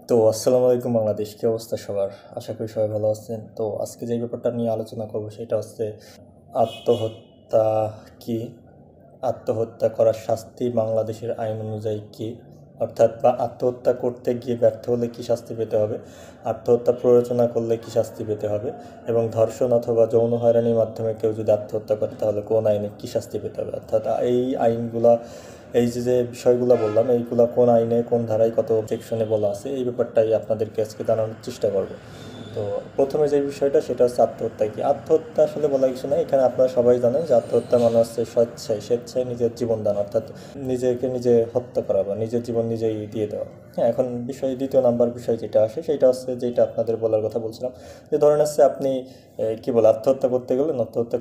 তো আসসালামু আলাইকুম বাংলাদেশ, কী অবস্থা সবার? আশা করি সবাই ভালো আছেন। তো আজকে যে ব্যাপারটা নিয়ে আলোচনা করব সেটা হচ্ছে আত্মহত্যা কি, আত্মহত্যা করার শাস্তি বাংলাদেশের আইন অনুযায়ী কি, অর্থাৎ বা আত্মহত্যা করতে গিয়ে ব্যর্থ হলে কি শাস্তি পেতে হবে, আত্মহত্যা প্ররোচনা করলে কি শাস্তি পেতে হবে, এবং ধর্ষণ অথবা যৌন হয়রানির মাধ্যমে কেউ যদি আত্মহত্যা করে তাহলে কোন আইনে কি শাস্তি পেতে হবে। অর্থাৎ এই আইনগুলা, এই যে বিষয়গুলো বললাম, এইগুলা কোন আইনে কোন ধারায় কত সেকশনে বলা আছে, এই ব্যাপারটাই আপনাদেরকে আজকে জানানোর চেষ্টা করব। তো প্রথমে যে বিষয়টা সেটা হচ্ছে আত্মহত্যা কি। আত্মহত্যা আসলে বলা কিছু না, এখানে আপনারা সবাই জানেন যে আত্মহত্যা মানে হচ্ছে স্বেচ্ছায় নিজের জীবন দান, অর্থাৎ নিজেকে নিজে হত্যা করা বা নিজের জীবন নিজেই দিয়ে দেওয়া। হ্যাঁ, এখন দ্বিতীয় নাম্বার বিষয় যেটা আসে সেটা হচ্ছে যেটা আপনাদের বলার কথা বলছিলাম, যে ধরেন হচ্ছে আপনি কী বলে আত্মহত্যা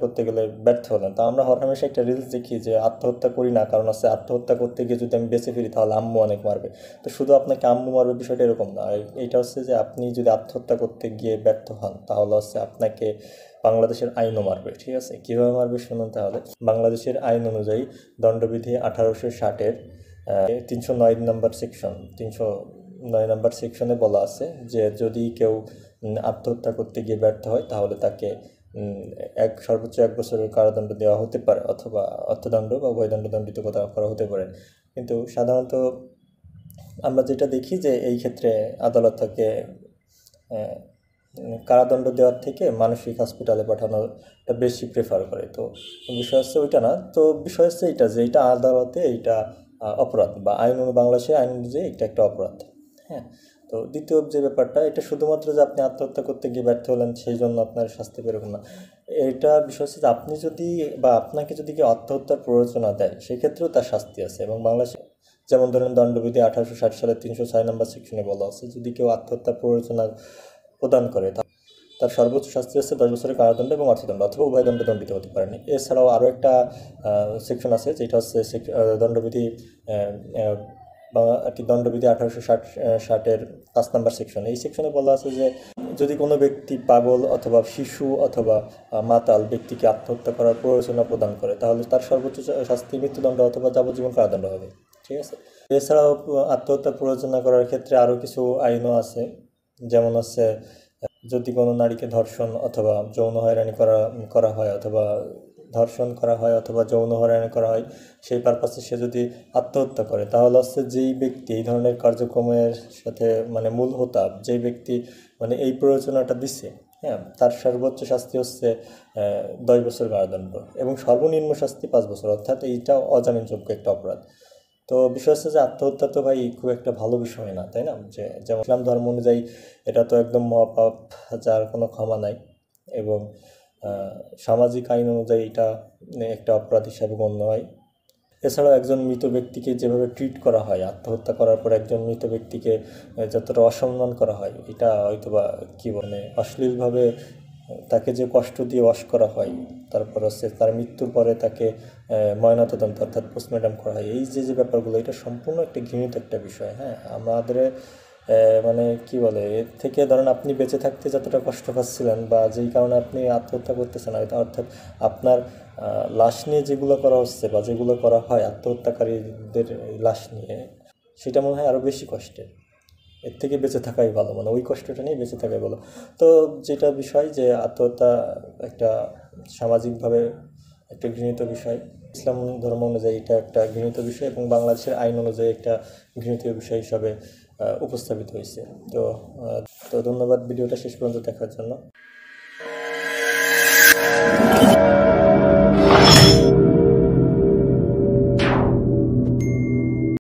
করতে গেলে ব্যর্থ হলেন। তো আমরা হরহামেশা একটা রিলস দেখি যে আত্মহত্যা করি না, কারণ হচ্ছে আত্মহত্যা করতে গিয়ে যদি আমি বেঁচে ফিরি তাহলে আম্মু অনেক মারবে। তো শুধু আপনাকে আম্মু মারবে বিষয়টা এরকম না, এইটা হচ্ছে যে আপনি যদি আত্মহত্যা করতে গিয়ে ব্যর্থ হন তাহলে হচ্ছে আপনাকে বাংলাদেশের আইনও মারবে। ঠিক আছে, কীভাবে মারবে শুনুন তাহলে। বাংলাদেশের আইন অনুযায়ী দণ্ডবিধি 1860-এর 309 নম্বর সেকশনে বলা আছে যে যদি কেউ আত্মহত্যা করতে গিয়ে ব্যর্থ হয় তাহলে তাকে সর্বোচ্চ 1 বছরের কারাদণ্ড দেওয়া হতে পারে, অথবা অর্থদণ্ড বা উভয়দণ্ড দণ্ডিত করা হতে পারে। কিন্তু সাধারণত আমরা যেটা দেখি যে এই ক্ষেত্রে আদালত তাকে কারাদণ্ড দেওয়ার থেকে মানসিক হসপিটালে পাঠানোটা বেশি প্রেফার করে। তো বিষয় হচ্ছে ওইটা না, তো বিষয় হচ্ছে এইটা যে এইটা আদালতে এইটা অপরাধ বা বাংলাদেশের আইন অনুযায়ী এটা একটা অপরাধ। হ্যাঁ, তো দ্বিতীয় যে ব্যাপারটা, এটা শুধুমাত্র যে আপনি আত্মহত্যা করতে গিয়ে ব্যর্থ হলেন সেই জন্য আপনার শাস্তি পেরোবেন না। এটা বিষয় হচ্ছে যে আপনি যদি বা আপনাকে যদি কেউ আত্মহত্যার প্ররোচনা দেয় সেক্ষেত্রেও তার শাস্তি আছে। এবং বাংলাদেশে যেমন ধরেন দণ্ডবিধি 1860 সালের 306 নম্বর সেকশনে বলা আছে যদি কেউ আত্মহত্যার প্ররোচনা প্রদান করে তার সর্বোচ্চ শাস্তি হচ্ছে 10 বছরের কারাদণ্ড এবং অর্থদণ্ড অথবা উভয় দণ্ডে দণ্ডিত হতে পারেন। এছাড়াও আরও একটা সেকশন আছে যেটা হচ্ছে দণ্ডবিধি বা আর কি দণ্ডবিধি 1860-এর 5 নম্বর সেকশন। এই সেকশনে বলা আছে যে যদি কোনো ব্যক্তি পাগল অথবা শিশু অথবা মাতাল ব্যক্তিকে আত্মহত্যা করার প্ররোচনা প্রদান করে তাহলে তার সর্বোচ্চ শাস্তি মৃত্যুদণ্ড অথবা যাবজ্জীবন কারাদণ্ড হবে। ঠিক আছে, এছাড়াও আত্মহত্যা প্ররোচনা করার ক্ষেত্রে আরও কিছু আইনও আছে, যেমন হচ্ছে যদি কোনো নারীকে ধর্ষণ অথবা যৌন হয়রানি করা হয় অথবা যৌন হয়রানি করা হয় সেই পারপাসে সে যদি আত্মহত্যা করে তাহলে হচ্ছে যেই ব্যক্তি এই ধরনের কার্যক্রমের সাথে মানে মূল হোতা, যেই ব্যক্তি মানে এই প্ররোচনাটা দিচ্ছে, হ্যাঁ, তার সর্বোচ্চ শাস্তি হচ্ছে 10 বছর কারাদণ্ড এবং সর্বনিম্ন শাস্তি 5 বছর, অর্থাৎ এইটা অজামিনযোগ্য একটা অপরাধ। তো বিষয় হচ্ছে যে আত্মহত্যা তো ভাই খুব একটা ভালো বিষয় না, তাই না? যে যেমন ইসলাম ধর্ম অনুযায়ী এটা তো একদম মহাপাপ, যার কোনো ক্ষমা নাই, এবং সামাজিক আইন অনুযায়ী এটা একটা অপরাধ হিসাবে গণ্য হয়। এছাড়াও একজন মৃত ব্যক্তিকে যেভাবে ট্রিট করা হয়, আত্মহত্যা করার পর একজন মৃত ব্যক্তিকে যতটা অসম্মান করা হয়, এটা হয়তো বা কী বলে অশ্লীলভাবে তাকে যে কষ্ট দিয়ে ওয়াশ করা হয়, তারপর হচ্ছে তার মৃত্যুর পরে তাকে ময়নাতদন্ত অর্থাৎ পোস্টমর্টম করা হয়, এই যে ব্যাপারগুলো এটা সম্পূর্ণ একটা ঘৃণিত একটা বিষয়। হ্যাঁ, আমাদের মানে কি বলে এর থেকে ধরেন আপনি বেঁচে থাকতে যতটা কষ্ট পাচ্ছিলেন বা যেই কারণে আপনি আত্মহত্যা করতেছেন, অর্থাৎ আপনার লাশ নিয়ে যেগুলো করা হচ্ছে বা যেগুলো করা হয় আত্মহত্যাকারীদের লাশ নিয়ে, সেটা মনে হয় আরও বেশি কষ্টের। এর থেকে বেঁচে থাকাই ভালো, মানে ওই কষ্টটা নিয়ে বেঁচে থাকাই ভালো। তো যেটা বিষয় যে আত্মহত্যা একটা সামাজিকভাবে একটা ঘৃণিত বিষয়, ইসলাম ধর্ম অনুযায়ী এটা একটা ঘৃণিত বিষয় এবং বাংলাদেশের আইন অনুযায়ী একটা ঘৃণিত বিষয় হিসাবে উপস্থাপিত হয়েছে। তো ধন্যবাদ ভিডিওটা শেষ পর্যন্ত দেখার জন্য।